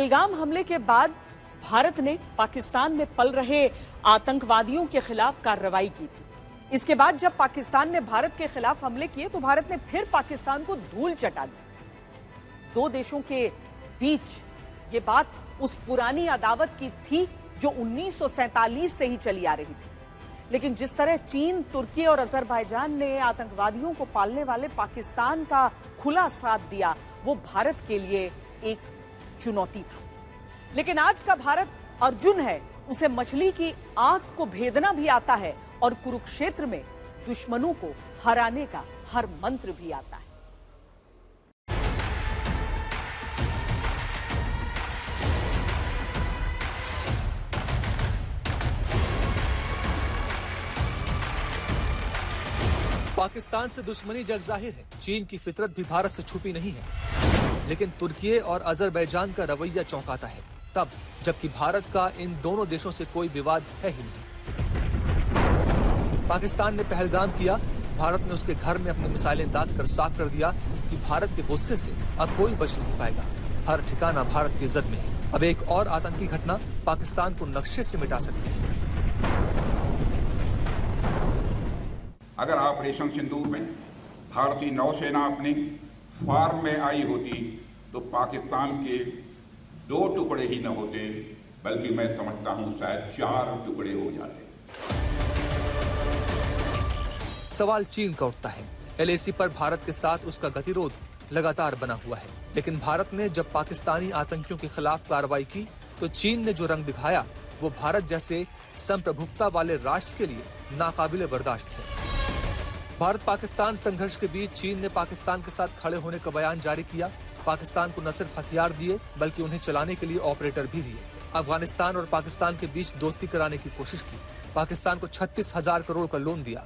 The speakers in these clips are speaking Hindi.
पहलगाम हमले के बाद भारत ने पाकिस्तान में पल रहे आतंकवादियों के खिलाफ कार्रवाई की थी। इसके बाद जब पाकिस्तान ने भारत के खिलाफ हमले किए तो भारत ने फिर पाकिस्तान को धूल चटा दी। दो देशों के बीच ये बात उस पुरानी अदावत की थी जो 1947 से ही चली आ रही थी, लेकिन जिस तरह चीन, तुर्की और अजरबैजान ने आतंकवादियों को पालने वाले पाकिस्तान का खुला साथ दिया, वो भारत के लिए एक चुनौती था। लेकिन आज का भारत अर्जुन है, उसे मछली की आंख को भेदना भी आता है और कुरुक्षेत्र में दुश्मनों को हराने का हर मंत्र भी आता है। पाकिस्तान से दुश्मनी जग जाहिर है। चीन की फितरत भी भारत से छुपी नहीं है, लेकिन तुर्की और अजरबैजान का रवैया चौंकाता है तब जबकि भारत का इन दोनों देशों से कोई विवाद है ही नहीं। पाकिस्तान ने पहलगाम किया, भारत ने उसके घर में अपनी मिसाइलें दाग कर साफ कर दिया कि भारत के गुस्से से अब कोई बच नहीं पाएगा। हर ठिकाना भारत की जद में है। अब एक और आतंकी घटना पाकिस्तान को नक्शे से मिटा सकती है। अगर ऑपरेशन सिंदूर में भारतीय नौसेना अपनी फॉर्म में आई होती तो पाकिस्तान के 2 टुकड़े ही न होते, बल्कि मैं समझता हूं शायद 4 टुकड़े हो जाते। सवाल चीन का उठता है। LAC पर भारत के साथ उसका गतिरोध लगातार बना हुआ है, लेकिन भारत ने जब पाकिस्तानी आतंकियों के खिलाफ कार्रवाई की तो चीन ने जो रंग दिखाया वो भारत जैसे संप्रभुता वाले राष्ट्र के लिए नाकाबिले बर्दाश्त है। भारत पाकिस्तान संघर्ष के बीच चीन ने पाकिस्तान के साथ खड़े होने का बयान जारी किया। पाकिस्तान को न सिर्फ हथियार दिए बल्कि उन्हें चलाने के लिए ऑपरेटर भी दिए। अफगानिस्तान और पाकिस्तान के बीच दोस्ती कराने की कोशिश की। पाकिस्तान को 36,000 करोड़ का लोन दिया।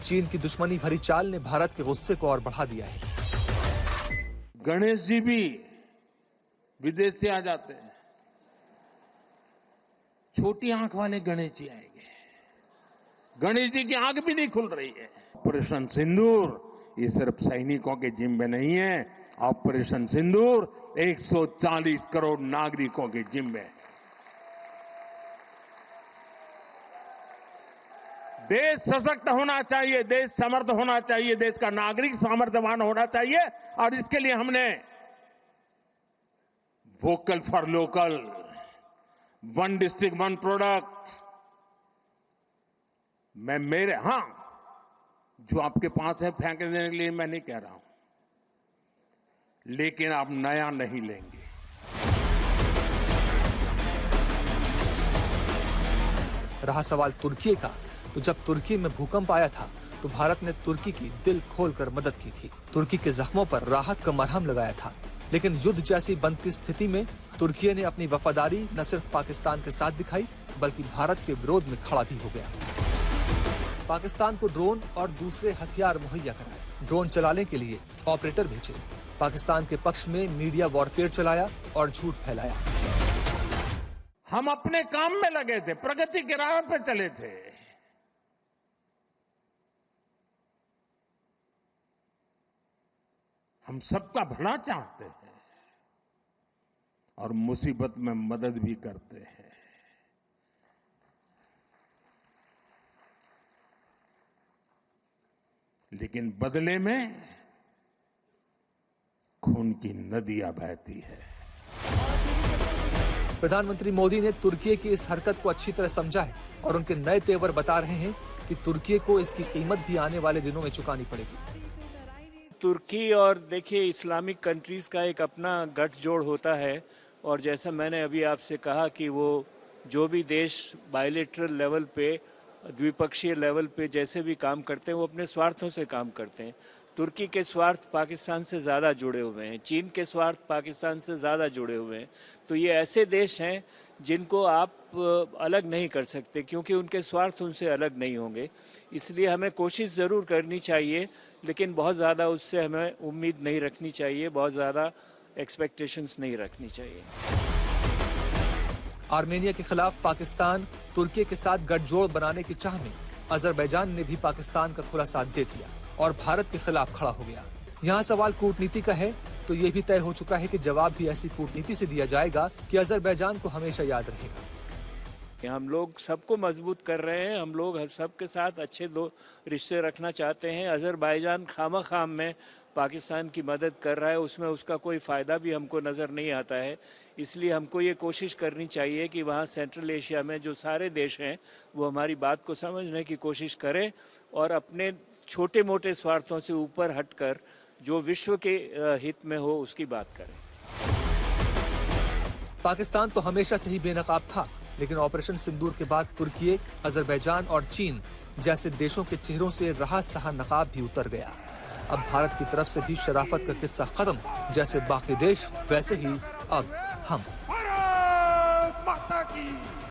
चीन की दुश्मनी भरी चाल ने भारत के गुस्से को और बढ़ा दिया है। गणेश जी भी विदेश से आ जाते हैं, छोटी आंख वाले गणेश जी आएंगे। गणेश जी की आंख भी नहीं खुल रही है। ऑपरेशन सिंदूर ये सिर्फ सैनिकों के जिम्मे नहीं है, ऑपरेशन सिंदूर 140 करोड़ नागरिकों के जिम्मे। देश सशक्त होना चाहिए, देश समर्थ होना चाहिए, देश का नागरिक सामर्थ्यवान होना चाहिए, और इसके लिए हमने vocal for local, 1 district 1 product, मैं मेरे जो आपके पास है फेंक देने के लिए मैं नहीं कह रहा हूं, लेकिन आप नया नहीं लेंगे। रहा सवाल तुर्की का, तो जब तुर्की में भूकंप आया था तो भारत ने तुर्की की दिल खोलकर मदद की थी। तुर्की के जख्मों पर राहत का मरहम लगाया था, लेकिन युद्ध जैसी बनती स्थिति में तुर्की ने अपनी वफादारी न सिर्फ पाकिस्तान के साथ दिखाई बल्कि भारत के विरोध में खड़ा भी हो गया। पाकिस्तान को ड्रोन और दूसरे हथियार मुहैया कराए, ड्रोन चलाने के लिए ऑपरेटर भेजे, पाकिस्तान के पक्ष में मीडिया वॉरफेयर चलाया और झूठ फैलाया। हम अपने काम में लगे थे, प्रगति के राह पर चले थे। हम सबका भला चाहते हैं और मुसीबत में मदद भी करते हैं, लेकिन बदले में खून की नदियां बहती है। प्रधानमंत्री मोदी ने तुर्की की इस हरकत को अच्छी तरह समझा है और उनके नए तेवर बता रहे हैं कि तुर्की को इसकी कीमत भी आने वाले दिनों में चुकानी पड़ेगी। तुर्की और देखिए इस्लामिक कंट्रीज़ का एक अपना गठजोड़ होता है, और जैसा मैंने अभी आपसे कहा कि वो जो भी देश बायलैटरल लेवल पे, द्विपक्षीय लेवल पे जैसे भी काम करते हैं वो अपने स्वार्थों से काम करते हैं। तुर्की के स्वार्थ पाकिस्तान से ज़्यादा जुड़े हुए हैं, चीन के स्वार्थ पाकिस्तान से ज़्यादा जुड़े हुए हैं। तो ये ऐसे देश हैं जिनको आप अलग नहीं कर सकते, क्योंकि उनके स्वार्थ उनसे अलग नहीं होंगे। इसलिए हमें कोशिश ज़रूर करनी चाहिए, लेकिन बहुत ज़्यादा उससे हमें उम्मीद नहीं रखनी चाहिए, बहुत ज़्यादा एक्सपेक्टेशंस नहीं रखनी चाहिए। आर्मेनिया के खिलाफ पाकिस्तान तुर्की के साथ गठजोड़ बनाने की चाह में अजरबैजान ने भी पाकिस्तान का खुला साथ दे दिया और भारत के खिलाफ खड़ा हो गया। यहाँ सवाल कूटनीति का है तो ये भी तय हो चुका है कि जवाब भी ऐसी कूटनीति से दिया जाएगा कि अजरबैजान को हमेशा याद रहेगा। हम लोग सबको मजबूत कर रहे हैं, हम लोग सबके साथ अच्छे रिश्ते रखना चाहते हैं। अजरबैजान खाम में पाकिस्तान की मदद कर रहा है, उसमें उसका कोई फ़ायदा भी हमको नज़र नहीं आता है। इसलिए हमको ये कोशिश करनी चाहिए कि वहाँ सेंट्रल एशिया में जो सारे देश हैं वो हमारी बात को समझने की कोशिश करें और अपने छोटे मोटे स्वार्थों से ऊपर हटकर जो विश्व के हित में हो उसकी बात करें। पाकिस्तान तो हमेशा से ही बेनकाब था, लेकिन ऑपरेशन सिंदूर के बाद तुर्की, अजरबैजान और चीन जैसे देशों के चेहरों से रहा सहा नकाब भी उतर गया। अब भारत की तरफ से भी शराफत का किस्सा खत्म। जैसे बाकी देश वैसे ही अब हम।